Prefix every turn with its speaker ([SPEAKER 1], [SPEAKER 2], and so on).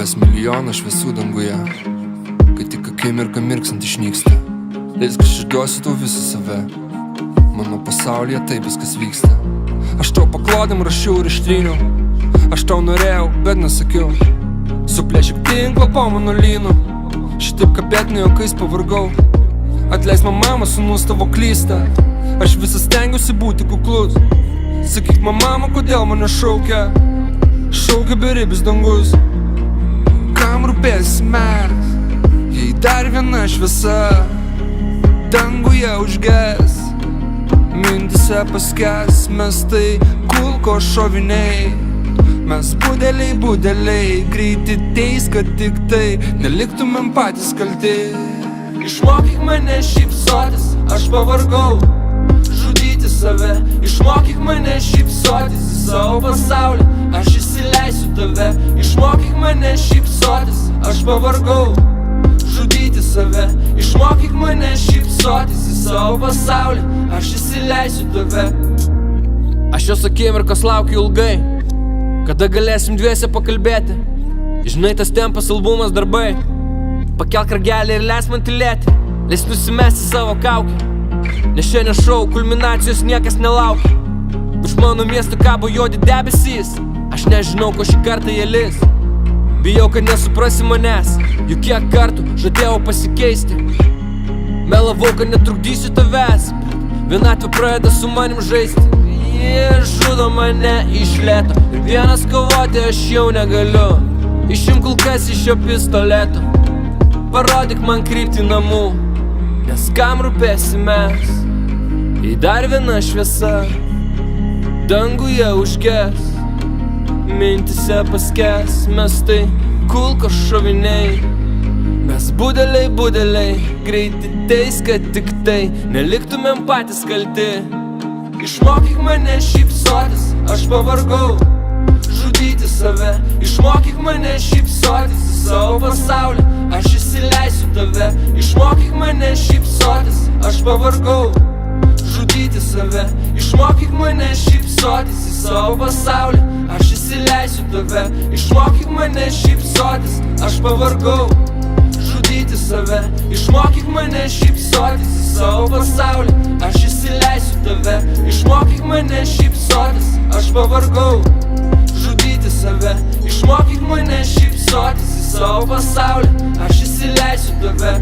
[SPEAKER 1] Kas milijoną šviesų danguje, kai tik akimirką mirksant išnyksta. Leisk aš išduosiu tau visą save, mano pasaulyje taip viskas vyksta. Aš tau paklodėm rašiau ir ištryniau, aš tau norėjau, bet nesakiau. Suplėšik tinklą po mano lynu, šitaip kapėtinai juokais pavargau. Atleis man mama, sūnus tavo klysta, aš visą stengiuosi būti kuklus. Sakyk man mama, kodėl mane šaukia, šaukia beribis dangus. Kam rūpės mes, jei dar viena šviesa danguje užges, mintise paskęs. Mes tai kulko šoviniai, mes budeliai, greiti teis, kad tik tai neliktumėm patys kalti. Išmokyk mane šypsotis, aš pavargau žudyti save. Išmokyk mane šypsotis į savo pasaulį, aš įsileisiu tave. Išmokyk mane šypsotis, aš pavargau žudyti save. Išmokyk mane šypsotis į savo pasaulį, aš įsileisiu tave. Aš jos akimirkos laukiu ilgai, kada galėsim dviese pakalbėti. Žinai, tas tempas, albumas, darbai. Pakelk ragelį ir leis man tylėti, leis nusimesti savo kaukę, nes šiandien šou kulminacijos niekas nelaukia. Už mano miesto kabo juodi debesys, aš nežinau, ko šį kartą jie lis. Bijau, kad nesuprasi manęs, juk kiek kartų žadėjau pasikeisti. Melavau, kad netrukdysiu tavęs, vienatvė pradeda su manim žaisti. Jie žudo mane iš lėto ir vienas kovoti aš jau negaliu. Išimk kulkas iš šio pistoleto, parodyk man kryptį namų, nes kam rūpėsi mes, jei dar viena šviesa danguje užges, mintise paskęs. Mes tai kulko šoviniai, mes budeliai, greiti teis, kad tik tai neliktumėm patys kalti. Išmokyk mane šypsotis, aš pavargau žudyti save. Išmokyk mane šypsotis į savo pasaulį, aš įsileisiu tave. Išmokyk mane šypsotis, aš pavargau žudyti save. Išmokyk mane šypsotis į savo pasaulį, aš įsileisiu tave. Išmokyk mane šypsotis, aš pavargau žudyti save. Išmokyk mane šypsotis į savo pasaulį, aš įsileisiu tave. Išmokyk mane šypsotis, aš pavargau žudyti save. Išmokyk mane šypsotis į savo pasaulį, aš įsileisiu tave.